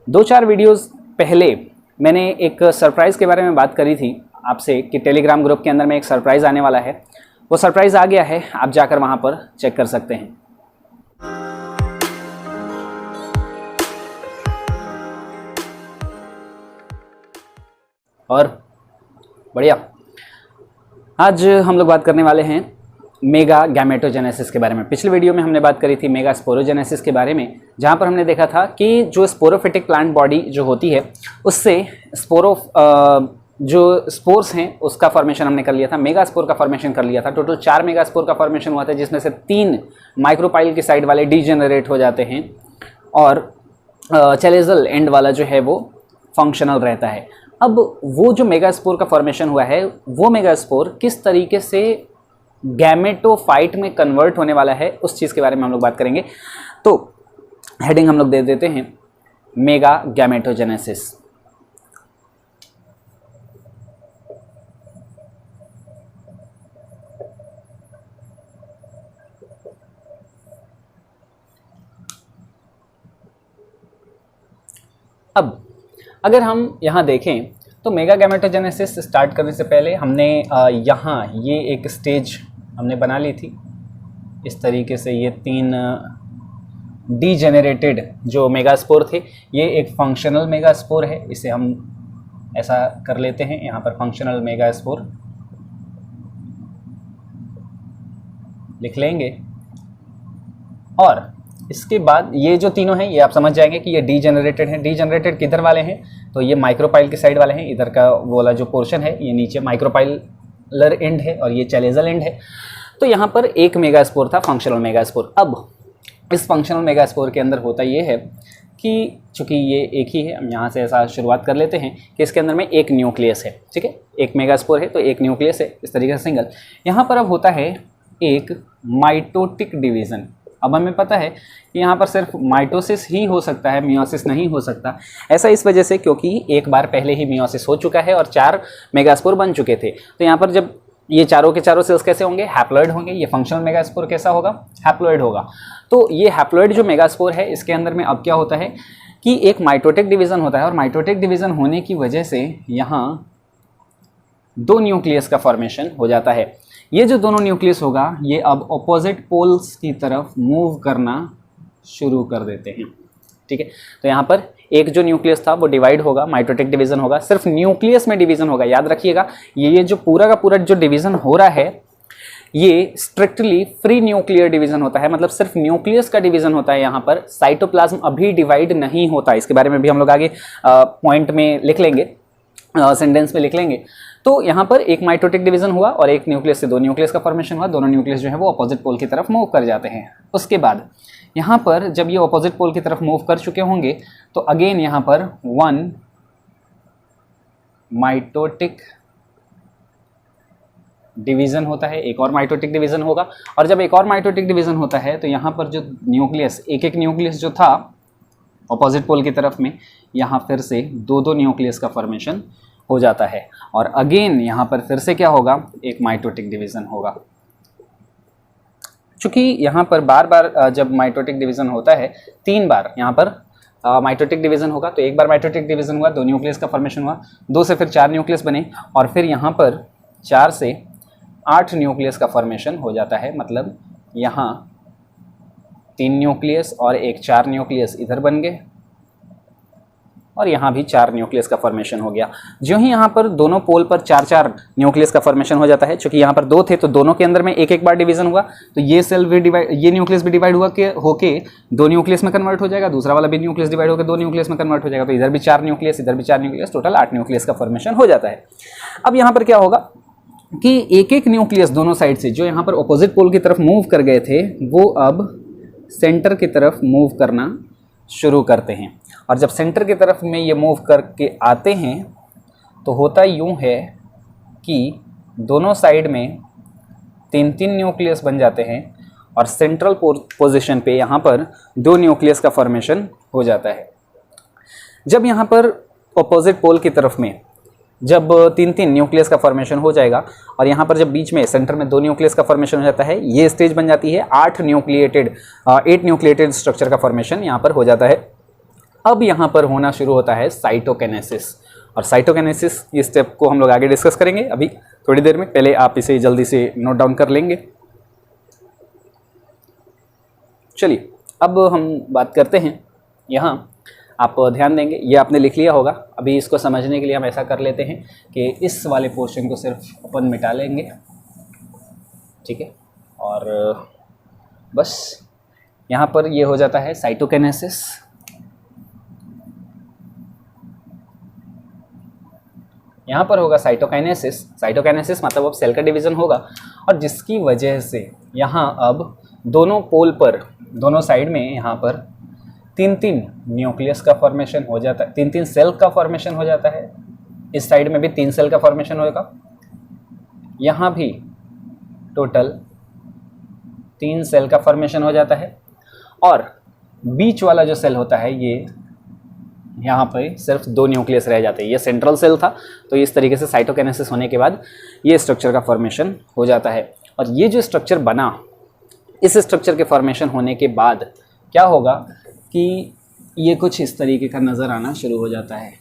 2-4 videos पहले मैंने एक सरप्राइज़ के बारे में बात करी थी आपसे कि टेलीग्राम ग्रुप के अंदर में एक सरप्राइज़ आने वाला है। वो सरप्राइज़ आ गया है, आप जाकर वहाँ पर चेक कर सकते हैं। और बढ़िया, आज हम लोग बात करने वाले हैं मेगा गैमेटोजेनेसिस के बारे में। पिछले वीडियो में हमने बात करी थी मेगा स्पोरोजेनेसिस के बारे में, जहाँ पर हमने देखा था कि जो स्पोरोफिटिक प्लांट बॉडी जो होती है उससे जो स्पोर्स हैं उसका फॉर्मेशन हमने कर लिया था, मेगा स्पोर का फॉर्मेशन कर लिया था। टोटल 4 मेगा स्पोर का फॉर्मेशन हुआ था, जिसमें से 3 माइक्रोपाइल की साइड वाले डीजेनरेट हो जाते हैं और चैलेजल एंड वाला जो है वो फंक्शनल रहता है। अब वो जो मेगा स्पोर का फॉर्मेशन हुआ है, वो मेगा स्पोर किस तरीके से गैमेटोफाइट में कन्वर्ट होने वाला है, उस चीज़ के बारे में हम लोग बात करेंगे। तो हेडिंग हम लोग दे देते हैं मेगा गैमेटोजेनेसिस। अब अगर हम यहाँ देखें तो मेगा गैमेटोजेनेसिस स्टार्ट करने से पहले हमने यहाँ ये एक स्टेज हमने बना ली थी। इस तरीके से ये 3 डीजेनरेटेड जो मेगास्पोर थे, ये एक फंक्शनल मेगास्पोर है, इसे हम ऐसा कर लेते हैं यहाँ पर फंक्शनल मेगास्पोर लिख लेंगे। और इसके बाद ये जो तीनों हैं ये आप समझ जाएंगे कि ये डीजेनरेटेड हैं। डीजेनरेटेड किधर वाले हैं, तो ये माइक्रोपाइल की साइड वाले हैं। इधर का वो वाला जो पोर्शन है ये नीचे माइक्रोपाइलर एंड है और ये चैलेजल एंड है। तो यहाँ पर एक मेगास्पोर था, फंक्शनल मेगास्पोर। अब इस फंक्शनल मेगास्पोर के अंदर होता ये है कि चूँकि ये एक ही है, हम यहाँ से ऐसा शुरुआत कर लेते हैं कि इसके अंदर में एक न्यूक्लियस है। ठीक है, एक मेगास्पोर है तो एक न्यूक्लियस है, इस तरीके से सिंगल। यहाँ पर अब होता है एक माइटोटिक डिवीज़न। अब हमें पता है कि यहाँ पर सिर्फ माइटोसिस ही हो सकता है, मियोसिस नहीं हो सकता। ऐसा इस वजह से क्योंकि एक बार पहले ही मियोसिस हो चुका है और 4 मेगास्पोर बन चुके थे। तो यहाँ पर जब ये चारों के चारों सेल्स कैसे होंगे, हैप्लॉइड होंगे। ये फंक्शनल मेगास्पोर कैसा होगा, हैप्लॉइड होगा। तो ये हैप्लॉइड जो मेगास्पोर है, इसके अंदर में अब क्या होता है कि एक माइटोटिक डिवीज़न होता है और माइटोटिक डिवीज़न होने की वजह से यहाँ 2 न्यूक्लियस का फॉर्मेशन हो जाता है। ये जो दोनों न्यूक्लियस होगा ये अब ऑपोजिट पोल्स की तरफ मूव करना शुरू कर देते हैं। ठीक है, तो यहाँ पर एक जो न्यूक्लियस था वो डिवाइड होगा, माइटोटिक डिवीज़न होगा, सिर्फ न्यूक्लियस में डिवीज़न होगा। याद रखिएगा ये जो पूरा का पूरा जो डिवीज़न हो रहा है ये स्ट्रिक्टली फ्री न्यूक्लियर डिवीज़न होता है, मतलब सिर्फ न्यूक्लियस का डिवीज़न होता है। यहाँ पर साइटोप्लाज्म अभी डिवाइड नहीं होता। इसके बारे में भी हम लोग आगे पॉइंट में लिख लेंगे, सेंटेंस में लिख लेंगे। तो यहाँ पर एक माइटोटिक डिवीज़न हुआ और एक न्यूक्लियस से 2 न्यूक्लियस का फॉर्मेशन हुआ। दोनों न्यूक्लियस जो है वो अपोजिट पोल की तरफ मूव कर जाते हैं। उसके बाद यहाँ पर जब ये अपोजिट पोल की तरफ मूव कर चुके होंगे तो अगेन यहाँ पर 1 माइटोटिक डिवीज़न होता है, एक और माइटोटिक डिवीज़न होगा। और जब एक और माइटोटिक डिवीज़न होता है तो यहाँ पर जो न्यूक्लियस, एक न्यूक्लियस जो था अपोजिट पोल की तरफ में, यहाँ फिर से 2 न्यूक्लियस का फॉर्मेशन हो जाता है। और अगेन यहाँ पर फिर से क्या होगा, एक माइटोटिक डिवीज़न होगा। चूँकि यहाँ पर बार बार जब माइटोटिक डिवीज़न होता है 3 बार यहाँ पर माइटोटिक डिवीज़न होगा, तो एक बार माइटोटिक डिवीज़न हुआ, 2 न्यूक्लियस का फॉर्मेशन हुआ, 2 से फिर 4 न्यूक्लियस बने और फिर यहाँ पर 4 से 8 न्यूक्लियस का फॉर्मेशन हो जाता है। मतलब यहाँ 3 न्यूक्लियस और एक 4 न्यूक्लियस इधर बन गए और यहाँ भी 4 न्यूक्लियस का फॉर्मेशन हो गया। जो ही यहाँ पर दोनों पोल पर 4-4 न्यूक्लियस का फॉर्मेशन हो जाता है, क्योंकि यहाँ पर 2 थे तो दोनों के अंदर में एक बार डिवीज़न हुआ, तो ये सेल भी डिवाइड, ये न्यूक्लियस भी डिवाइड हुआ के होके 2 न्यूक्लियस में कन्वर्ट हो जाएगा, दूसरा वाला भी न्यूक्लियस डिवाइड होकर 2 न्यूक्लियस में कन्वर्ट हो जाएगा। तो इधर भी 4 न्यूक्लियस, इधर भी 4 न्यूक्लियस, टोटल 8 न्यूक्लियस का फॉर्मेशन हो जाता है। अब यहाँ पर क्या होगा कि एक न्यूक्लियस दोनों साइड से जो यहाँ पर अपोजिट पोल की तरफ मूव कर गए थे वो अब सेंटर की तरफ मूव करना शुरू करते हैं। और जब सेंटर की तरफ में ये मूव करके आते हैं तो होता यूँ है कि दोनों साइड में 3-3 न्यूक्लियस बन जाते हैं और सेंट्रल पोजीशन पे यहाँ पर 2 न्यूक्लियस का फॉर्मेशन हो जाता है। जब यहाँ पर अपोजिट पोल की तरफ में जब 3-3 न्यूक्लियस का फॉर्मेशन हो जाएगा और यहाँ पर जब बीच में सेंटर में 2 न्यूक्लियस का फॉर्मेशन हो जाता है, ये स्टेज बन जाती है 8 न्यूक्लिएटेड स्ट्रक्चर का फॉर्मेशन यहाँ पर हो जाता है। अब यहाँ पर होना शुरू होता है साइटोकाइनेसिस, और साइटोकाइनेसिस ये स्टेप को हम लोग आगे डिस्कस करेंगे अभी थोड़ी देर में। पहले आप इसे जल्दी से नोट डाउन कर लेंगे। चलिए अब हम बात करते हैं, यहाँ आप ध्यान देंगे, ये आपने लिख लिया होगा। अभी इसको समझने के लिए हम ऐसा कर लेते हैं कि इस वाले पोर्शन को सिर्फ अपन मिटा लेंगे, ठीक है। और बस यहाँ पर ये हो जाता है साइटोकाइनेसिस। यहाँ पर होगा साइटोकाइनेसिस। साइटोकाइनेसिस मतलब अब सेल का डिवीज़न होगा, और जिसकी वजह से यहाँ अब दोनों पोल पर, दोनों साइड में यहाँ पर 3-3 न्यूक्लियस का फॉर्मेशन हो जाता है, 3-3 सेल का फॉर्मेशन हो जाता है। इस साइड में भी 3 सेल का फॉर्मेशन होगा, यहाँ भी टोटल 3 सेल का फॉर्मेशन हो जाता है। और बीच वाला जो सेल होता है ये यहाँ पे सिर्फ 2 न्यूक्लियस रह जाते हैं। ये सेंट्रल सेल था, तो इस तरीके से साइटोकाइनेसिस होने के बाद ये स्ट्रक्चर का फॉर्मेशन हो जाता है। और ये जो स्ट्रक्चर बना, इस स्ट्रक्चर के फॉर्मेशन होने के बाद क्या होगा कि ये कुछ इस तरीके का नज़र आना शुरू हो जाता है।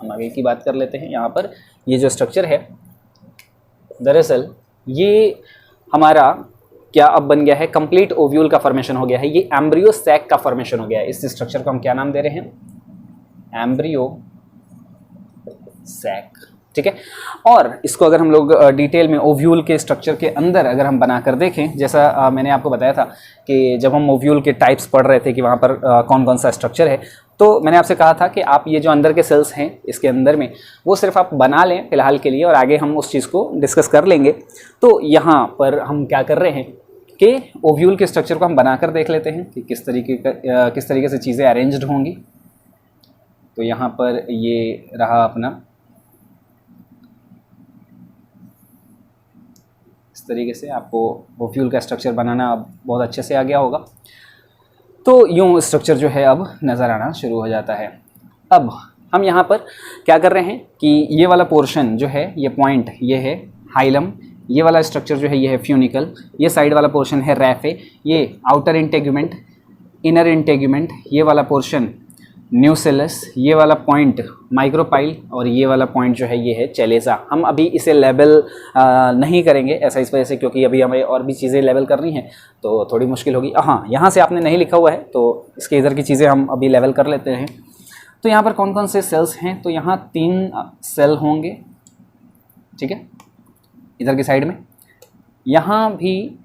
हम आगे की बात कर लेते हैं। यहाँ पर ये जो स्ट्रक्चर है, दरअसल ये हमारा क्या अब बन गया है, कंप्लीट ओव्यूल का फॉर्मेशन हो गया है। ये एम्ब्रियो सैक का फॉर्मेशन हो गया है। इस स्ट्रक्चर को हम क्या नाम दे रहे हैं, एम्ब्रियो सैक, ठीक है। और इसको अगर हम लोग डिटेल में ओव्यूल के स्ट्रक्चर के अंदर अगर हम बनाकर देखें, जैसा मैंने आपको बताया था कि जब हम ओव्यूल के टाइप्स पढ़ रहे थे कि वहाँ पर कौन कौन सा स्ट्रक्चर है, तो मैंने आपसे कहा था कि आप ये जो अंदर के सेल्स हैं इसके अंदर में, वो सिर्फ आप बना लें फ़िलहाल के लिए, और आगे हम उस चीज़ को डिस्कस कर लेंगे। तो यहाँ पर हम क्या कर रहे हैं कि ओव्यूल के स्ट्रक्चर को हम बनाकर देख लेते हैं कि किस तरीके से चीज़ें अरेंज्ड होंगी। तो यहाँ पर ये रहा अपना, इस तरीके से आपको ओव्यूल का स्ट्रक्चर बनाना अब बहुत अच्छे से आ गया होगा। तो यूँ स्ट्रक्चर जो है अब नज़र आना शुरू हो जाता है। अब हम यहाँ पर क्या कर रहे हैं कि ये वाला पोर्शन जो है, ये पॉइंट ये है हाइलम, ये वाला स्ट्रक्चर जो है ये है फ्यूनिकल, ये साइड वाला पोर्शन है रैफे, ये आउटर इंटेगुमेंट, इनर इंटेगुमेंट, ये वाला पोर्शन न्यूसेलस, ये वाला पॉइंट माइक्रोपाइल, और ये वाला पॉइंट जो है ये है चेलेसा। हम अभी इसे लेवल नहीं करेंगे ऐसा इस वजह से क्योंकि अभी हमें और भी चीज़ें लेवल करनी है तो थोड़ी मुश्किल होगी। हाँ, यहाँ से आपने नहीं लिखा हुआ है तो इसके इधर की चीज़ें हम अभी लेवल कर लेते हैं। तो यहाँ पर कौन कौन से सेल्स हैं, तो यहाँ 3 सेल होंगे, ठीक है, इधर की साइड में। यहाँ भी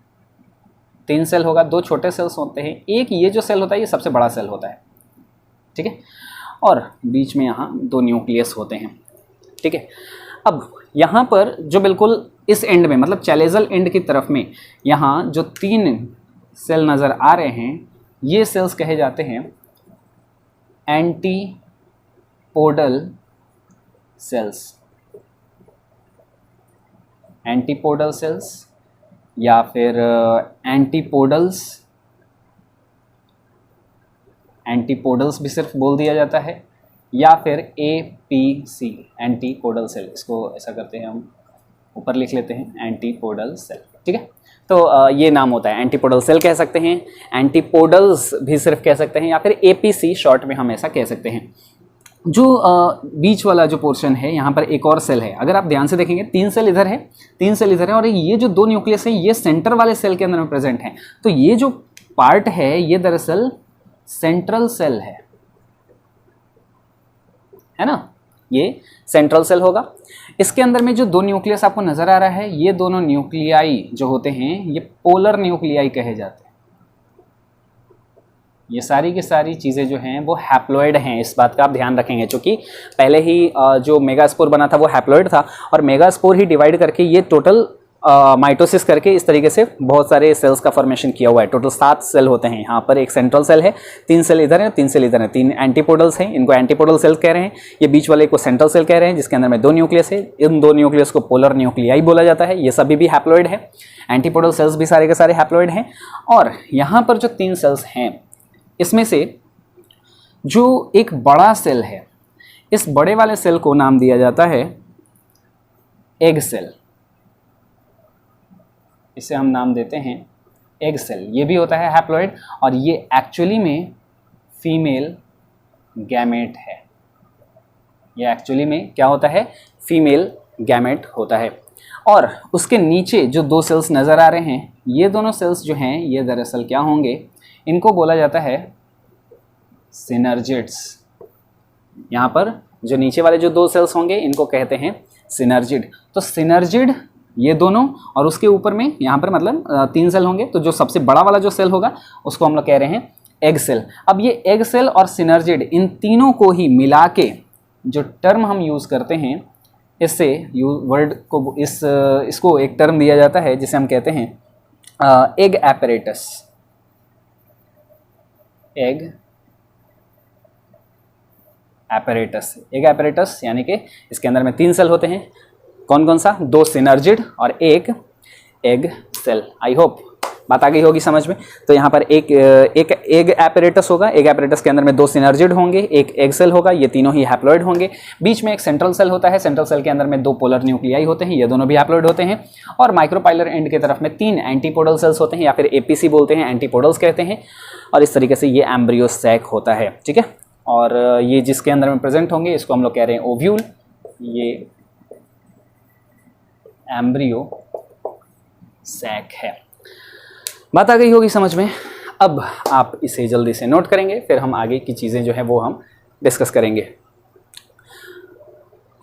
3 सेल होगा, 2 छोटे सेल्स होते हैं, एक ये जो सेल होता है ये सबसे बड़ा सेल होता है, ठीक है। और बीच में यहाँ 2 न्यूक्लियस होते हैं, ठीक है। अब यहाँ पर जो बिल्कुल इस एंड में, मतलब चैलेजल एंड की तरफ में, यहाँ जो 3 सेल नज़र आ रहे हैं, ये सेल्स कहे जाते हैं एंटीपोडल सेल्स। एंटीपोडल सेल्स या फिर एंटीपोडल्स, एंटीपोडल्स भी सिर्फ बोल दिया जाता है, या फिर APC एंटीपोडल सेल। इसको ऐसा करते हैं, हम ऊपर लिख लेते हैं एंटीपोडल सेल, ठीक है। तो ये नाम होता है, एंटीपोडल सेल कह सकते हैं, एंटीपोडल्स भी सिर्फ कह सकते हैं, या फिर APC शॉर्ट में हम ऐसा कह सकते हैं। जो बीच वाला जो पोर्शन है, यहाँ पर एक और सेल है। अगर आप ध्यान से देखेंगे 3 सेल इधर है, 3 सेल इधर है, और ये जो 2 न्यूक्लियस है ये सेंटर वाले सेल के अंदर में प्रेजेंट है। तो ये जो पार्ट है ये दरअसल सेंट्रल सेल है ना, ये सेंट्रल सेल होगा। इसके अंदर में जो 2 न्यूक्लियस आपको नजर आ रहा है, ये दोनों न्यूक्लियाई जो होते हैं ये पोलर न्यूक्लियाई कहे जाते हैं। ये सारी की सारी चीज़ें जो हैं वो हैप्लॉइड हैं, इस बात का आप ध्यान रखेंगे, क्योंकि पहले ही जो मेगास्पोर बना था वो हैप्लॉइड था, और मेगास्पोर ही डिवाइड करके ये टोटल माइटोसिस करके इस तरीके से बहुत सारे सेल्स का फॉर्मेशन किया हुआ है। टोटल 7 सेल होते हैं। यहाँ पर एक सेंट्रल सेल है, 3 सेल इधर है, 3 सेल इधर है, 3 एंटीपोडल्स हैं, इनको एंटीपोडल सेल कह रहे हैं। ये बीच वाले को सेंट्रल सेल कह रहे हैं, जिसके अंदर में 2 न्यूक्लियस है। इन 2 न्यूक्लियस को पोलर न्यूक्लियाई बोला जाता है। ये सभी भी हैप्लॉइड है, एंटीपोडल सेल्स भी सारे के सारे हैप्लॉइड हैं। और यहाँ पर जो 3 सेल्स हैं, इसमें से जो एक बड़ा सेल है, इस बड़े वाले सेल को नाम दिया जाता है एग सेल। इसे हम नाम देते हैं एग सेल। ये भी होता है हैप्लॉइड, और ये एक्चुअली में फीमेल गैमेट है। ये एक्चुअली में क्या होता है, फीमेल गैमेट होता है। और उसके नीचे जो दो सेल्स नज़र आ रहे हैं, ये दोनों सेल्स जो हैं ये दरअसल क्या होंगे, इनको बोला जाता है सिनर्जिड्स। यहाँ पर जो नीचे वाले जो दो सेल्स होंगे इनको कहते हैं सिनर्जिड। तो सिनर्जिड ये दोनों, और उसके ऊपर में यहाँ पर मतलब 3 सेल होंगे। तो जो सबसे बड़ा वाला जो सेल होगा उसको हम लोग कह रहे हैं एग सेल। अब ये एग सेल और सिनर्जिड, इन तीनों को ही मिला के जो टर्म हम यूज़ करते हैं, इससे वर्ड को इसको एक टर्म दिया जाता है जिसे हम कहते हैं egg apparatus. Egg apparatus, egg apparatus यानी कि इसके अंदर में 3 सेल होते हैं। कौन कौन सा, 2 सिनर्जिड और एक एग सेल। आई होप बात आ गई होगी समझ में। तो यहाँ पर एक एग एपरेटस होगा, एग एपरेटस के अंदर में 2 सिनर्जिड होंगे, एक एग सेल होगा, ये तीनों ही हैप्लॉइड होंगे। बीच में एक सेंट्रल सेल होता है, सेंट्रल सेल के अंदर में 2 पोलर न्यूक्लियाई होते हैं, ये दोनों भी हैप्लॉइड होते हैं। और माइक्रोपाइलर एंड की तरफ में 3 एंटीपोडल सेल्स होते हैं, या फिर एपीसी बोलते हैं, एंटीपोडल्स कहते हैं। और इस तरीके से ये एम्ब्रियो सैक होता है, ठीक है। और ये जिसके अंदर में प्रेजेंट होंगे इसको हम लोग कह रहे हैं ओव्यूल। ये एम्ब्रियो सैक है। बात आ गई होगी समझ में। अब आप इसे जल्दी से नोट करेंगे, फिर हम आगे की चीज़ें जो है वो हम डिस्कस करेंगे।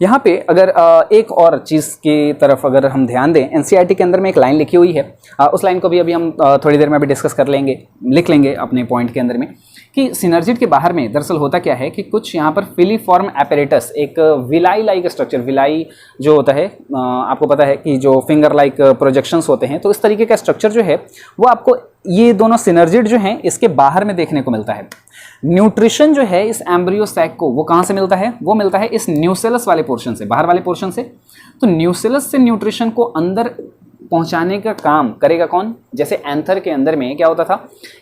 यहाँ पे अगर एक और चीज़ की तरफ अगर हम ध्यान दें, एनसीईआरटी के अंदर में एक लाइन लिखी हुई है, उस लाइन को भी अभी हम थोड़ी देर में अभी डिस्कस कर लेंगे, लिख लेंगे अपने पॉइंट के अंदर में, कि सिनर्जिड के बाहर में दरअसल होता क्या है कि कुछ यहाँ पर फिलीफॉर्म एपरेटस, एक विलाई लाइक स्ट्रक्चर, विलाई जो होता है आपको पता है कि जो फिंगर लाइक प्रोजेक्शंस होते हैं, तो इस तरीके का स्ट्रक्चर जो है वो आपको ये दोनों सिनर्जिड जो हैं इसके बाहर में देखने को मिलता है। न्यूट्रिशन जो है इस एम्ब्रियो सैक को वो कहाँ से मिलता है, वो मिलता है इस न्यूसेलस वाले पोर्शन से, बाहर वाले पोर्शन से। तो न्यूसेलस से न्यूट्रिशन को अंदर पहुंचाने का काम करेगा कौन, जैसे एंथर के अंदर में क्या होता था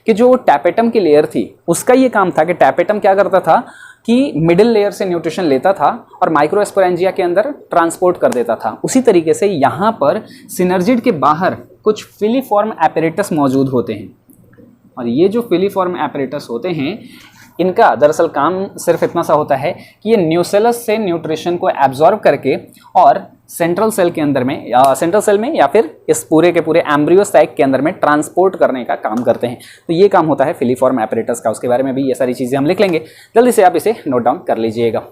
कि जो टैपेटम की लेयर थी उसका ये काम था कि टैपेटम क्या करता था कि मिडिल लेयर से न्यूट्रिशन लेता था और माइक्रोस्पोरेंजिया के अंदर ट्रांसपोर्ट कर देता था। उसी तरीके से यहाँ पर सिनर्जिड के बाहर कुछ फिलीफॉर्म एपरेटस मौजूद होते हैं, और ये जो फिलीफॉर्म एपरेटस होते हैं इनका दरअसल काम सिर्फ इतना सा होता है कि ये न्यूसेलस से न्यूट्रिशन को एब्जॉर्ब करके और सेंट्रल सेल के अंदर में, सेंट्रल सेल में या फिर इस पूरे के पूरे एम्ब्रियो सैक के अंदर में ट्रांसपोर्ट करने का काम करते हैं। तो ये काम होता है फिलीफॉर्म एपरेटस का। उसके बारे में भी ये सारी चीज़ें हम लिख लेंगे, जल्दी से आप इसे नोट डाउन कर लीजिएगा।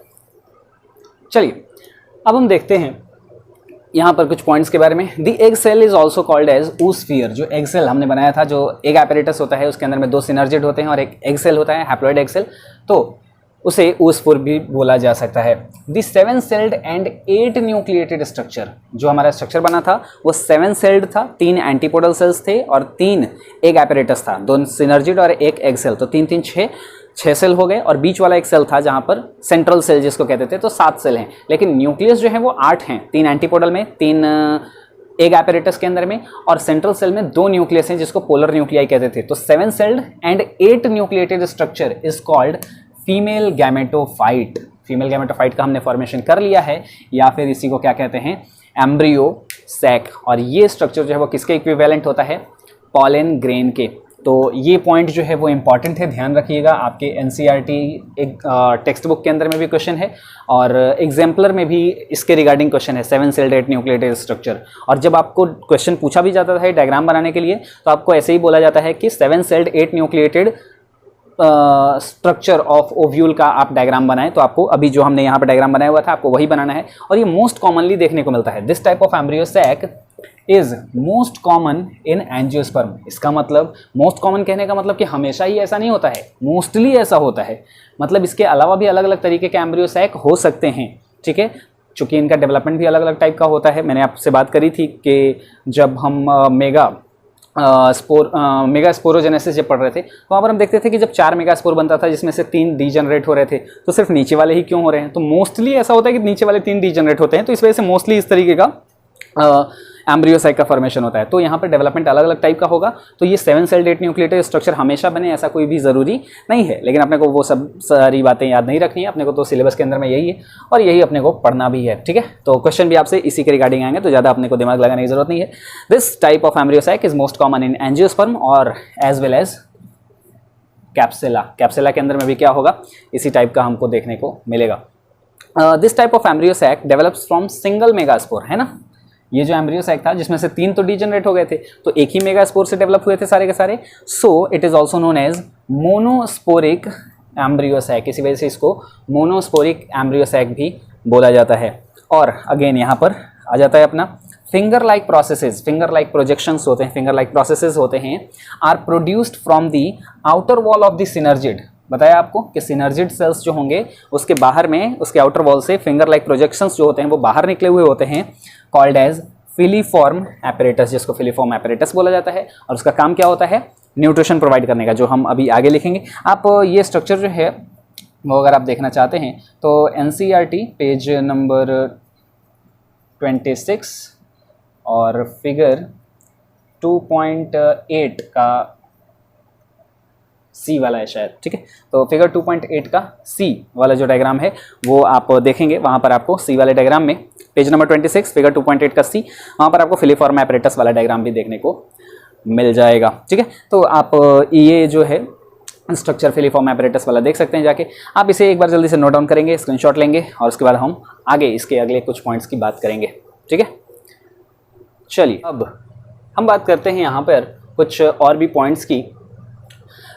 चलिए अब हम देखते हैं यहाँ पर कुछ पॉइंट्स के बारे में। The egg cell is also called as oosphere। जो एग सेल हमने बनाया था, जो एग एपरेटस होता है, उसके अंदर में 2 सिनर्जिड होते हैं और एक एग सेल होता है, हैप्लॉइड एग सेल, तो उसे oosphere भी बोला जा सकता है। The 7 celled and 8 nucleated structure, जो हमारा स्ट्रक्चर बना था वो 7 सेल्ड था, 3 एंटीपोडल सेल्स थे और 3 एग एपरेटस था, 2 सिनर्जिड और एक एग सेल, तो 3 3 6 सेल हो गए। और बीच वाला एक सेल था जहाँ पर सेंट्रल सेल जिसको कहते थे, तो 7 सेल हैं। लेकिन न्यूक्लियस जो है वो 8 हैं, 3 एंटीपोडल में, 3 एग एपरेटस के अंदर में, और सेंट्रल सेल में 2 न्यूक्लियस हैं जिसको पोलर न्यूक्लियाई कहते थे। तो 7 celled and 8 nucleated structure is called female gametophyte. Female gametophyte का हमने फॉर्मेशन कर लिया है, या फिर इसी को क्या कहते हैं, एम्ब्रियो सैक। और ये स्ट्रक्चर जो है वो किसके इक्विवेलेंट होता है, पॉलन ग्रेन के। तो ये पॉइंट जो है वो इंपॉर्टेंट है, ध्यान रखिएगा। आपके एनसीईआरटी एक टेक्स्ट बुक के अंदर में भी क्वेश्चन है और एग्जाम्पलर में भी इसके रिगार्डिंग क्वेश्चन है, 7 सेल्ड 8 न्यूक्लिएटेड स्ट्रक्चर। और जब आपको क्वेश्चन पूछा भी जाता है डायग्राम बनाने के लिए, तो आपको ऐसे ही बोला जाता है कि 7 sailed 8 nucleated structure of ovule का आप डायग्राम बनाएं। तो आपको अभी जो हमने यहाँ पर डायग्राम बनाया हुआ था आपको वही बनाना है, और ये मोस्ट कॉमनली देखने को मिलता है। This type of embryo sac is most common in angiosperm. इसका मतलब मोस्ट कॉमन कहने का मतलब कि हमेशा ही ऐसा नहीं होता है, मोस्टली ऐसा होता है। मतलब इसके अलावा भी अलग अलग तरीके के एम्ब्रियो सैक हो सकते हैं, ठीक है, चूँकि इनका डेवलपमेंट भी अलग अलग टाइप का होता है। मैंने आपसे बात करी थी कि जब हम मेगा स्पोरोजेनेसिस जब पढ़ रहे थे तो वहाँ पर हम देखते थे कि जब 4 मेगा स्पोर बनता था जिसमें से 3 डीजनरेट हो रहे थे, तो सिर्फ नीचे वाले ही क्यों हो रहे हैं, तो मोस्टली ऐसा होता है कि नीचे वाले 3 डीजनरेट होते हैं। तो इस वजह से मोस्टली इस तरीके का एम्ब्रियो सैक का फॉर्मेशन होता है। तो यहाँ पर डेवलपमेंट अलग अलग टाइप का होगा। तो ये 7 सेल्ड 8 न्यूक्लिएटेड स्ट्रक्चर हमेशा बने ऐसा कोई भी ज़रूरी नहीं है, लेकिन अपने को वो सब सारी बातें याद नहीं रखनी है। अपने को तो सिलेबस के अंदर में यही है और यही अपने को पढ़ना भी है, ठीक है। तो क्वेश्चन भी आपसे इसी के रिगार्डिंग आएंगे, तो ज़्यादा अपने को दिमाग लगाने की जरूरत नहीं है। This type of embryo sac is most common in angiosperm और as well as capsella, capsella के अंदर में भी क्या होगा, इसी टाइप का हमको देखने को मिलेगा। This type of embryo sac develops from single megaspore, है ना, ये जो एम्ब्रियो सैक था जिसमें से 3 तो डीजनरेट हो गए थे, तो एक ही मेगास्पोर से डेवलप हुए थे सारे के सारे। So it is also known as monosporic embryo sac, इसी वजह से इसको मोनोस्पोरिक एम्ब्रियो सैक भी बोला जाता है। और अगेन यहाँ पर आ जाता है अपना finger like processes, finger like projections होते हैं, फिंगर लाइक प्रोसेसेस होते हैं, are produced from the outer wall of the synergid. बताया आपको कि सिनर्जिड सेल्स जो होंगे उसके बाहर में, उसके आउटर वॉल से फिंगर लाइक प्रोजेक्शंस जो होते हैं वो बाहर निकले हुए होते हैं, कॉल्ड एज फिलीफॉर्म एपरेटस, जिसको फिलीफॉर्म एपरेटस बोला जाता है। और उसका काम क्या होता है, न्यूट्रिशन प्रोवाइड करने का, जो हम अभी आगे लिखेंगे। आप ये स्ट्रक्चर जो है वो अगर आप देखना चाहते हैं तो NCERT पेज नंबर 26 और फिगर 2.8 का C वाला है शायद, ठीक है। तो फिगर 2.8 का C वाला जो डायग्राम है वो आप देखेंगे, वहाँ पर आपको C वाले डायग्राम में पेज नंबर 26 फिगर 2.8 का C, वहाँ पर आपको फिलीफॉर्म एपरेटस वाला डायग्राम भी देखने को मिल जाएगा, ठीक है। तो आप ये जो है स्ट्रक्चर फिलीफॉर्म एपरेटस वाला देख सकते हैं जाके। आप इसे एक बार जल्दी से नोट डाउन करेंगे, स्क्रीनशॉट लेंगे और उसके बाद हम आगे इसके अगले कुछ पॉइंट्स की बात करेंगे, ठीक है। चलिए अब हम बात करते हैं यहाँ पर कुछ और भी पॉइंट्स की।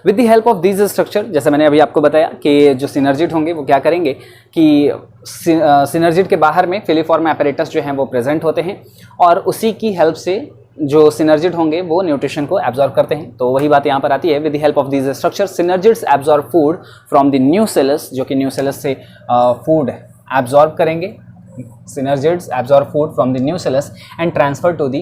With the help of this structure, जैसे मैंने अभी आपको बताया कि जो सिनर्जिड होंगे वो क्या करेंगे कि सिनर्जिड के बाहर में फिलीफॉर्म एपरेटस जो हैं वो प्रेजेंट होते हैं और उसी की हेल्प से जो सिनर्जिड होंगे वो न्यूट्रिशन को एब्जॉर्ब करते हैं। तो वही बात यहाँ पर आती है, with the help of this structure synergids absorb food from the nucellus, जो कि न्यूसेलस से फूड एब्जॉर्ब करेंगे। Synergids absorb food from the nucellus and transfer to the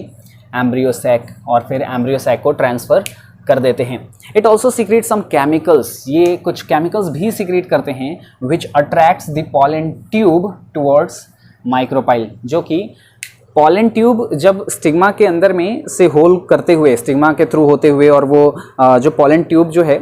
embryo sac, और फिर एम्ब्रियो सैक को ट्रांसफ़र कर देते हैं। It also secrete some chemicals, ये कुछ केमिकल्स भी सीक्रेट करते हैं which attracts the pollen tube towards micropyle, जो कि पॉलन ट्यूब जब स्टिग्मा के अंदर में से होल करते हुए, स्टिग्मा के थ्रू होते हुए, और वो जो पॉलन ट्यूब जो है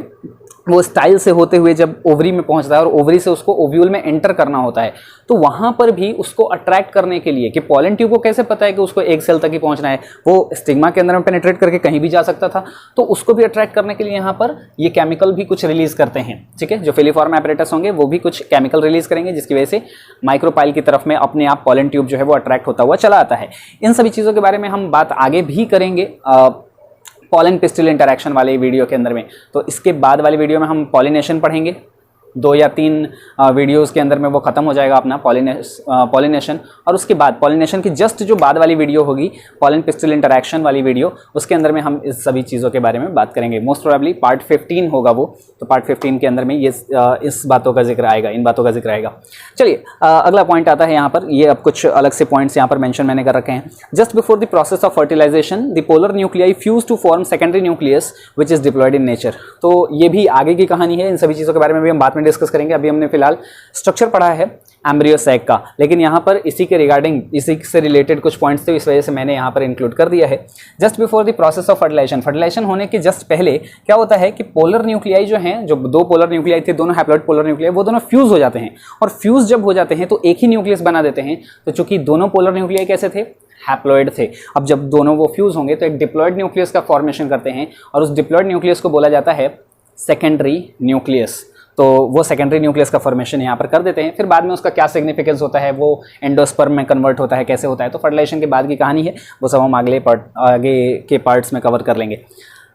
वो स्टाइल से होते हुए जब ओवरी में पहुंचता है और ओवरी से उसको ओव्यूल में एंटर करना होता है, तो वहाँ पर भी उसको अट्रैक्ट करने के लिए, कि पॉलन ट्यूब को कैसे पता है कि उसको एक सेल तक ही पहुंचना है, वो स्टिग्मा के अंदर में पेनिट्रेट करके कहीं भी जा सकता था, तो उसको भी अट्रैक्ट करने के लिए यहाँ पर ये केमिकल भी कुछ रिलीज करते हैं, ठीक है। जो फिलीफॉर्म एपरेटस होंगे वो भी कुछ केमिकल रिलीज करेंगे जिसकी वजह से माइक्रोपाइल की तरफ में अपने आप पॉलन ट्यूब जो है वो अट्रैक्ट होता हुआ चला आता है। इन सभी चीज़ों के बारे में हम बात आगे भी करेंगे पॉलन पिस्टिल इंटरैक्शन वाले वीडियो के अंदर में। तो इसके बाद वाली वीडियो में हम पॉलिनेशन पढ़ेंगे, 2 या 3 वीडियोस के अंदर में वो खत्म हो जाएगा अपना पॉलिनेशन। और उसके बाद पॉलिनेशन की जस्ट जो बाद वाली वीडियो होगी, पॉलन पिस्टिल इंटरैक्शन वाली वीडियो, उसके अंदर में हम इस सभी चीज़ों के बारे में बात करेंगे। मोस्ट प्रोबेबली पार्ट 15 होगा वो, तो पार्ट 15 के अंदर में ये इस बातों का जिक्र आएगा, इन बातों का जिक्र आएगा। चलिए अगला पॉइंट आता है यहाँ पर, ये अब कुछ अलग से पॉइंट्स यहाँ पर मेंशन मैंने कर रखे हैं। Just before the process of fertilization the polar nuclei fuse to form secondary nucleus which is diploid in nature. तो ये भी आगे की कहानी है, इन सभी चीज़ों के बारे में भी हम बाद में डिस्कस करेंगे। अभी हमने फिलहाल स्ट्रक्चर पढ़ा है एम्ब्रियो सैक का, लेकिन यहाँ पर इसी के रिगार्डिंग, इसी से रिलेटेड कुछ पॉइंट्स थे, इस वजह से मैंने यहाँ पर इंक्लूड कर दिया है। Just before the process of fertilization, fertilization होने के जस्ट पहले क्या होता है कि पोलर न्यूक्लियाई जो हैं, जो 2 पोलर न्यूक्लियाई थे, दोनों हैप्लॉइड पोलर न्यूक्लियाई, वो दोनों फ्यूज हो जाते हैं। और फ्यूज जब हो जाते हैं तो एक ही न्यूक्लियस बना देते हैं। तो चूंकि दोनों पोलर न्यूक्लियाई कैसे थे, हैप्लॉइड थे। अब जब दोनों वो फ्यूज होंगे तो एक डिप्लॉयड न्यूक्लियस का फॉर्मेशन करते हैं, और उस डिप्लॉयड न्यूक्लियस को बोला जाता है सेकेंडरी न्यूक्लियस। तो वो सेकेंडरी न्यूक्लियस का फॉर्मेशन यहाँ पर कर देते हैं। फिर बाद में उसका क्या सिग्निफिकेंस होता है, वो एंडोस्पर्म में कन्वर्ट होता है, कैसे होता है, तो फर्टिलाइजेशन के बाद की कहानी है, वो सब हम आगे के पार्ट्स में कवर कर लेंगे।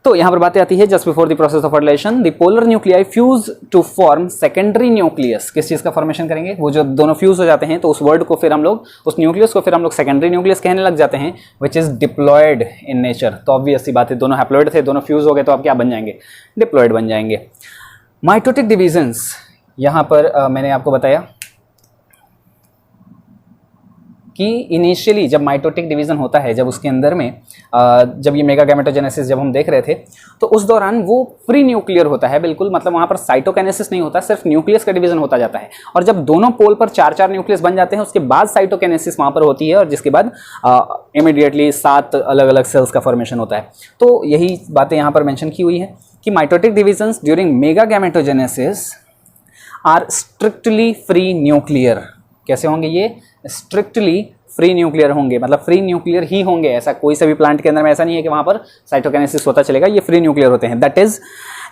तो यहाँ पर बातें आती है, just before the process of fertilization the polar nuclei fuse to form secondary nucleus. किस चीज़ का फॉर्मेशन करेंगे, वो जो दोनों फ्यूज हो जाते हैं तो उस वर्ड को फिर हम लोग, उस न्यूक्लियस को फिर हम लोग सेकेंडरी न्यूक्लियस कहने लग जाते हैं, which is diploid in nature. तो ऑब्वियस सी बात है, दोनों हैप्लॉइड थे, दोनों फ्यूज हो गए, तो अब क्या बन जाएंगे, डिप्लॉयड बन जाएंगे। माइटोटिक डिविजन्स, यहाँ पर मैंने आपको बताया कि इनिशियली जब माइटोटिक डिवीजन होता है, जब उसके अंदर में जब ये मेगा गैमेटोजेनेसिस जब हम देख रहे थे, तो उस दौरान वो प्री न्यूक्लियर होता है बिल्कुल, मतलब वहाँ पर साइटोकाइनेसिस नहीं होता, सिर्फ न्यूक्लियस का डिवीजन होता जाता है। और जब दोनों पोल पर 4-4 न्यूक्लियस बन जाते हैं, उसके बाद साइटोकाइनेसिस वहाँ पर होती है, और जिसके बाद इमीडिएटली 7 अलग अलग सेल्स का फॉर्मेशन होता है। तो यही बातें यहाँ पर मेंशन की हुई है कि mitotic divisions during megagametogenesis are strictly free nuclear. कैसे होंगे ये, स्ट्रिक्टली फ्री न्यूक्लियर होंगे, मतलब फ्री न्यूक्लियर ही होंगे। ऐसा कोई सा भी प्लांट के अंदर में ऐसा नहीं है कि वहाँ पर साइटोकाइनेसिस होता चलेगा, ये फ्री न्यूक्लियर होते हैं। That is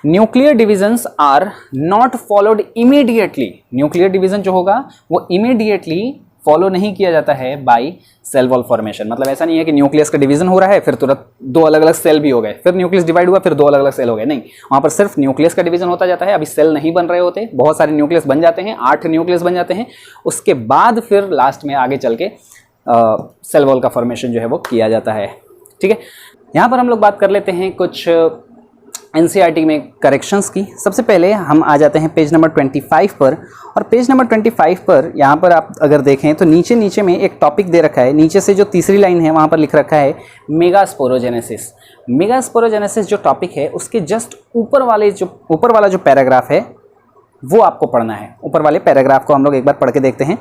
nuclear divisions are not followed immediately. Nuclear division जो होगा वो इमीडिएटली फॉलो नहीं किया जाता है बाय सेल वॉल फॉर्मेशन। मतलब ऐसा नहीं है कि न्यूक्लियस का डिवीजन हो रहा है फिर तुरंत दो अलग अलग सेल भी हो गए, फिर न्यूक्लियस डिवाइड हुआ फिर दो अलग अलग सेल हो गए, नहीं, वहाँ पर सिर्फ न्यूक्लियस का डिवीजन होता जाता है। अभी सेल नहीं बन रहे होते, बहुत सारे न्यूक्लियस बन जाते हैं, 8 न्यूक्लियस बन जाते हैं, उसके बाद फिर लास्ट में आगे चल के सेल वॉल का फॉर्मेशन जो है वो किया जाता है। ठीक है, यहाँ पर हम लोग बात कर लेते हैं कुछ एनसीईआरटी में करेक्शंस की। सबसे पहले हम आ जाते हैं पेज नंबर 25 पर, और पेज नंबर 25 पर यहाँ पर आप अगर देखें तो नीचे नीचे में एक टॉपिक दे रखा है, नीचे से जो तीसरी लाइन है वहाँ पर लिख रखा है मेगास्पोरोजेनेसिस। मेगास्पोरोजेनेसिस जो टॉपिक है उसके जस्ट ऊपर वाला जो पैराग्राफ है वो आपको पढ़ना है। ऊपर वाले पैराग्राफ को हम लोग एक बार पढ़ के देखते हैं।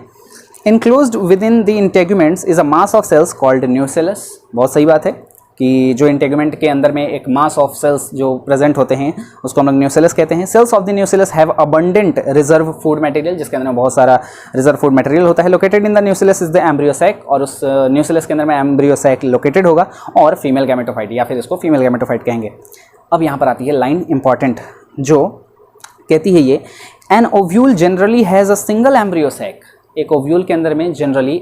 Enclosed within the integuments is a mass of cells called nucellus। बहुत सही बात है कि जो इंटेगुमेंट के अंदर में एक मास ऑफ सेल्स जो प्रेजेंट होते हैं उसको हम लोग न्यूसेलस कहते हैं। Cells of the nucellus have abundant reserve food material, जिसके अंदर में बहुत सारा रिजर्व फूड मटेरियल होता है। Located in the nucellus is the embryo sac, और उस न्यूसेलस के अंदर में एम्ब्रियोसैक लोकेटेड होगा, और फीमेल गैमेटोफाइट या फिर इसको फीमेल गैमेटोफाइट कहेंगे। अब यहाँ पर आती है लाइन इंपॉर्टेंट जो कहती है ये, an ovule generally has a single embryo sac. एक ओव्यूल के अंदर में जनरली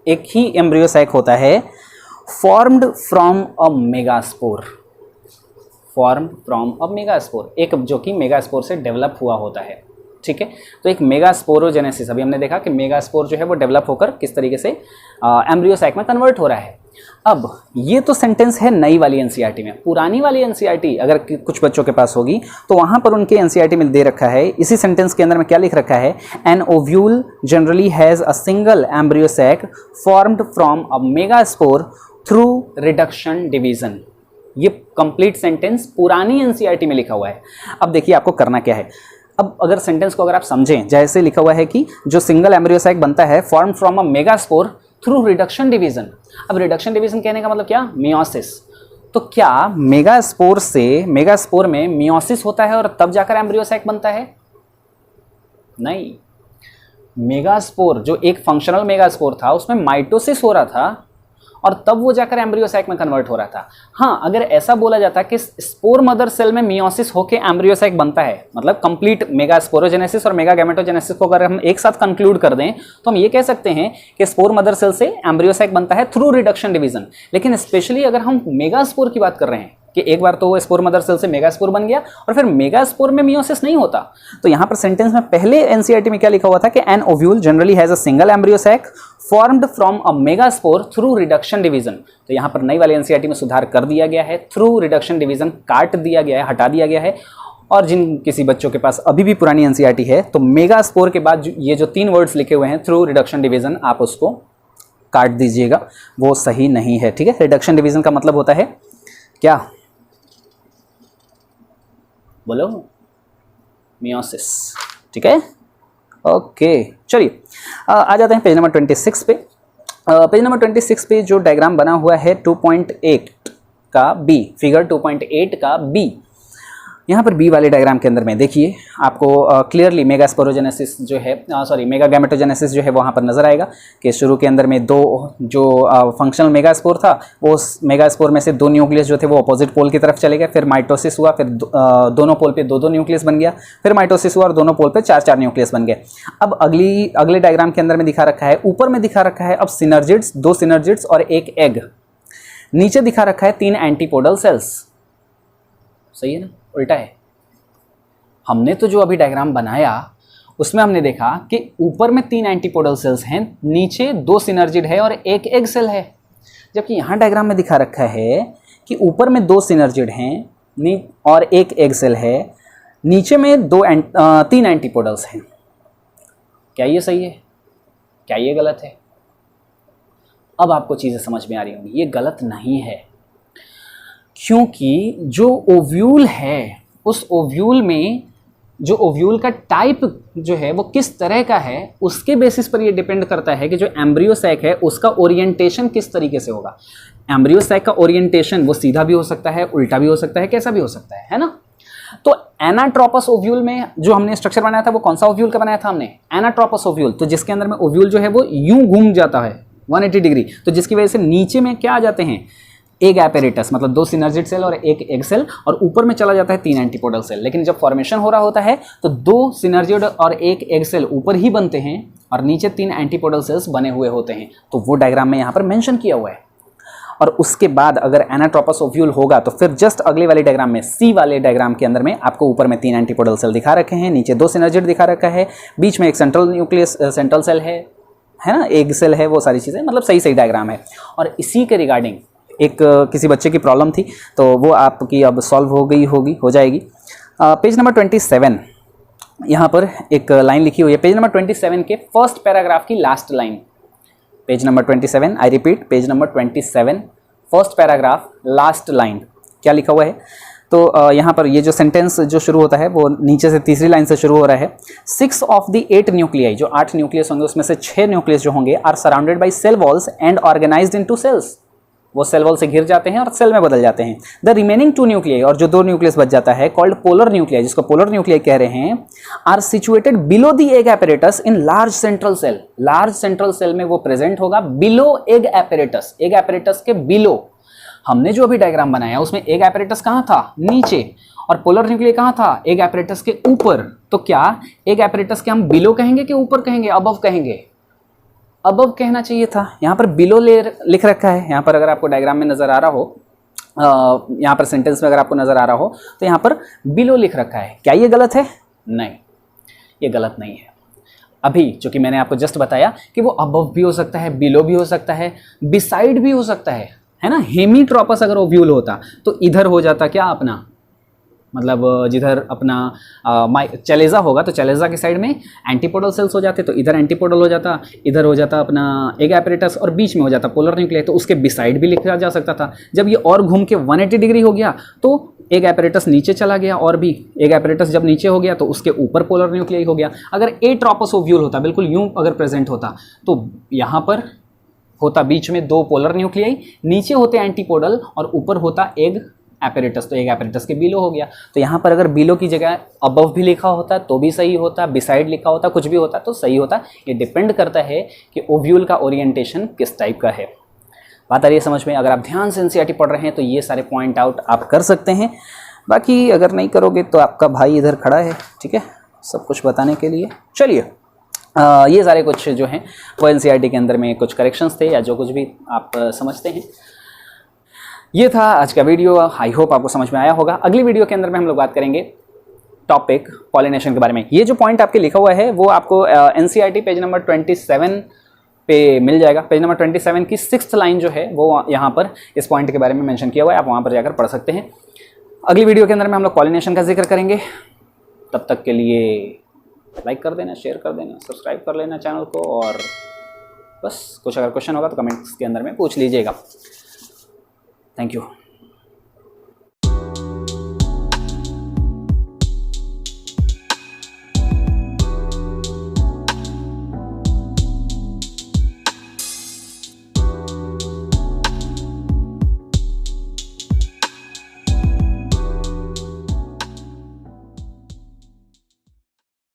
एक ही एम्ब्रियोसैक होता है, formed from a megaspore. Formed from a megaspore, एक जो कि मेगास्पोर से डेवलप हुआ होता है। ठीक है, तो एक मेगास्पोरोजेनेसिस, अभी हमने देखा कि मेगास्पोर जो है वो डेवलप होकर किस तरीके से एम्ब्रियोसैक में कन्वर्ट हो रहा है। अब ये तो सेंटेंस है नई वाली एनसीईआरटी में। पुरानी वाली एनसीईआरटी अगर कुछ बच्चों के पास होगी तो वहाँ पर उनके एनसीईआरटी में दे रखा है, इसी सेंटेंस के अंदर में क्या लिख रखा है, an ovule generally has a single embryo sac formed from a megaspore through reduction division. ये कंप्लीट सेंटेंस पुरानी एनसीईआरटी में लिखा हुआ है। अब देखिए आपको करना क्या है। अब अगर सेंटेंस को अगर आप समझें, जैसे लिखा हुआ है कि जो सिंगल एम्ब्रियोसैक बनता है form from a megaspore through reduction division. अब रिडक्शन डिवीजन कहने का मतलब क्या, मियोसिस। तो क्या मेगास्पोर में मियोसिस होता है और तब जाकर एम्ब्रियोसैक बनता है? नहीं, मेगास्पोर जो एक फंक्शनल मेगास्पोर था उसमें माइटोसिस हो रहा था और तब वो जाकर एम्ब्रियोसैक में कन्वर्ट हो रहा था। हाँ, अगर ऐसा बोला जाता कि स्पोर मदर सेल में मियोसिस होकर एम्ब्रियोसैक बनता है, मतलब कंप्लीट मेगास्पोरोजेनेसिस और मेगागैमेटोजेनेसिस को अगर हम एक साथ कंक्लूड कर दें तो हम ये कह सकते हैं कि स्पोर मदर सेल से एम्ब्रियोसैक बनता है थ्रू रिडक्शन डिवीजन। लेकिन स्पेशली अगर हम मेगास्पोर की बात कर रहे हैं कि एक बार तो वो स्पोर मदर सेल से मेगास्पोर बन गया और फिर मेगास्पोर में मियोसिस नहीं होता, तो यहाँ पर सेंटेंस में पहले एनसीईआरटी में क्या लिखा हुआ था कि an ovule generally has a single embryo sac formed from a megaspore through reduction division. तो यहाँ पर नई वाले एनसीईआरटी में सुधार कर दिया गया है, थ्रू रिडक्शन डिवीजन काट दिया गया है, हटा दिया गया है। और जिन किसी बच्चों के पास अभी भी पुरानी एनसीईआरटी है तो मेगास्पोर के बाद ये जो 3 वर्ड्स लिखे हुए हैं थ्रू रिडक्शन डिवीजन, आप उसको काट दीजिएगा, वो सही नहीं है। ठीक है, रिडक्शन डिवीजन का मतलब होता है क्या, बोलो, मियोसिस। ठीक है, ओके, चलिए आ जाते हैं पेज नंबर 26 पे। पेज नंबर 26 पे जो डायग्राम बना हुआ है 2.8 का बी, फिगर 2.8 का बी, यहाँ पर बी वाले डायग्राम के अंदर में देखिए आपको क्लियरली मेगास्पोरोजेनेसिस जो है, सॉरी मेगागैमेटोजेनेसिस जो है वहाँ पर नजर आएगा कि शुरू के अंदर में 2 जो फंक्शनल मेगास्पोर था वो मेगास्पोर में से 2 न्यूक्लियस जो थे वो अपोजिट पोल की तरफ चले गए, फिर माइटोसिस हुआ, फिर दोनों पोल पे 2-2 न्यूक्लियस बन गया, फिर माइटोसिस हुआ और दोनों पोल पे 4-4 न्यूक्लियस बन गए। अब अगले डायग्राम के अंदर में दिखा रखा है, ऊपर में दिखा रखा है अब सिनर्जिड्स, 2 सिनर्जिड्स और एक एग, नीचे दिखा रखा है 3 एंटीपोडल सेल्स। सही है ना, उल्टा है। हमने तो जो अभी डायग्राम बनाया उसमें हमने देखा कि ऊपर में 3 एंटीपोडल सेल्स हैं, नीचे 2 सिनर्जिड है और एक एग सेल है, जबकि यहाँ डायग्राम में दिखा रखा है कि ऊपर में 2 सिनर्जिड हैं और एक एग सेल है, नीचे में 3 एंटीपोडल्स हैं। क्या ये सही है? क्या ये गलत है? अब आपको चीज़ें समझ में आ रही होंगी, ये गलत नहीं है, क्योंकि जो ओव्यूल है उस ओव्यूल में जो ओव्यूल का टाइप जो है वो किस तरह का है उसके बेसिस पर ये डिपेंड करता है कि जो एम्ब्रियोसैक है उसका ओरिएंटेशन किस तरीके से होगा। एम्ब्रियोसैक का ओरिएंटेशन वो सीधा भी हो सकता है, उल्टा भी हो सकता है, कैसा भी हो सकता है ना। तो एनाट्रोपस ओव्यूल में जो हमने स्ट्रक्चर बनाया था वो कौन सा ओव्यूल का बनाया था हमने? एनाट्रोपस ओव्यूल, तो जिसके अंदर में ओव्यूल जो है वो यूं घूम जाता है, 180 डिग्री। तो जिसकी वजह से नीचे में क्या आ जाते हैं, एक एपेरेटस मतलब 2 सिनर्जिड सेल और एक एग सेल, और ऊपर में चला जाता है 3 एंटीपोडल सेल। लेकिन जब फॉर्मेशन हो रहा होता है तो 2 सिनर्जिड और एक एग सेल ऊपर ही बनते हैं और नीचे 3 एंटीपोडल सेल्स बने हुए होते हैं। तो वो डायग्राम में यहाँ पर मेंशन किया हुआ है। और उसके बाद अगर एनाट्रोपस ओव्यूल होगा तो फिर जस्ट अगले वाले डायग्राम में, सी वाले डायग्राम के अंदर में आपको ऊपर में 3 एंटीपोडल सेल दिखा रखे हैं, नीचे 2 सिनर्जिड दिखा रखा है, बीच में एक सेंट्रल न्यूक्लियस सेंट्रल सेल है ना, एग सेल है, वो सारी चीज़ें, मतलब सही सही डायग्राम है। और इसी के रिगार्डिंग एक किसी बच्चे की प्रॉब्लम थी तो वो आपकी अब सॉल्व हो जाएगी। पेज नंबर 27 यहाँ पर एक लाइन लिखी हुई है, पेज नंबर 27 के फर्स्ट पैराग्राफ की last line. Page number 27, I repeat, page number 27 first paragraph last line. क्या लिखा हुआ है, तो यहाँ पर ये जो सेंटेंस जो शुरू होता है वो नीचे से तीसरी लाइन से शुरू हो रहा है। 6 ऑफ द 8 न्यूक्लियाई, जो 8 न्यूक्लियस होंगे उसमें से 6 न्यूक्लियस जो होंगे are surrounded by cell walls and organized into cells. वो सेल वॉल से घिर जाते हैं और सेल में बदल जाते हैं। द रिमेनिंग 2 न्यूक्लियाई, और जो 2 न्यूक्लियस बच जाता है, कॉल्ड पोलर न्यूक्लियाई, जिसको पोलर न्यूक्लियाई कह रहे हैं, are situated below the egg apparatus in large central cell. Large central cell में वो प्रेजेंट होगा below egg apparatus, egg apparatus के बिलो। हमने जो अभी डायग्राम बनाया उसमें एग एपेरेटस कहाँ था, नीचे, और पोलर न्यूक्लियाई कहाँ था, एग एपेरेटस के ऊपर। तो क्या एग एपेरेटस के हम बिलो कहेंगे कि ऊपर कहेंगे, अबव कहेंगे? अबव कहना चाहिए था, यहाँ पर बिलो लिख रखा है। यहाँ पर अगर आपको डायग्राम में नज़र आ रहा हो, यहाँ पर सेंटेंस में अगर आपको नज़र आ रहा हो तो यहाँ पर बिलो लिख रखा है। क्या ये गलत है? नहीं, ये गलत नहीं है। अभी चूँकि मैंने आपको जस्ट बताया कि वो अबव भी हो सकता है, बिलो भी हो सकता है, बिसाइड भी हो सकता है ना। हेमीट्रोपस अगर ओव्यूल होता तो इधर हो जाता क्या अपना, मतलब जिधर अपना चलेजा होगा तो चलेजा की साइड में एंटीपोडल सेल्स हो जाते, तो इधर एंटीपोडल हो जाता, इधर हो जाता अपना एग एपेरेटस, और बीच में हो जाता पोलर न्यूक्लियाई, तो उसके बिसाइड भी लिखा जा सकता था। जब ये और घूम के 180 डिग्री हो गया तो एग एपेरेटस नीचे चला गया, और भी एग एपेरेटस जब नीचे हो गया तो उसके ऊपर पोलर न्यूक्लियाई हो गया। अगर एट्रोपस ओव्यूल होता, बिल्कुल यूं अगर प्रेजेंट होता, तो यहाँ पर होता बीच में 2 पोलर न्यूक्लियाई, नीचे होते एंटीपोडल और ऊपर होता एग एपेरेटस, तो एग एपेरेटस के बिलो हो गया। तो यहाँ पर अगर बिलो की जगह अबव भी लिखा होता तो भी सही होता, बिसाइड लिखा होता, कुछ भी होता तो सही होता। ये डिपेंड करता है कि ओव्यूल का ओरिएंटेशन किस टाइप का है। बात आ रही है समझ में? अगर आप ध्यान से एनसीईआरटी पढ़ रहे हैं तो ये सारे पॉइंट आउट आप कर सकते हैं। बाकी अगर नहीं करोगे तो आपका भाई इधर खड़ा है, ठीक है, सब कुछ बताने के लिए। चलिए, ये सारे कुछ जो हैं वो एनसीईआरटी के अंदर में कुछ करेक्शंस थे, या जो कुछ भी आप समझते हैं। ये था आज का वीडियो। आई होप आपको समझ में आया होगा। अगली वीडियो के अंदर में हम लोग बात करेंगे टॉपिक पॉलिनेशन के बारे में। ये जो पॉइंट आपके लिखा हुआ है वो आपको एनसीईआरटी पेज नंबर 27 पे मिल जाएगा। पेज नंबर 27 की 6th लाइन जो है वो यहाँ पर इस पॉइंट के बारे में मेंशन किया हुआ है, आप वहाँ पर जाकर पढ़ सकते हैं। अगली वीडियो के अंदर में हम लोग पॉलिनेशन का जिक्र करेंगे। तब तक के लिए लाइक कर देना, शेयर कर देना, सब्सक्राइब कर लेना चैनल को, और बस कुछ अगर क्वेश्चन होगा तो कमेंट्स के अंदर में पूछ लीजिएगा। Thank you.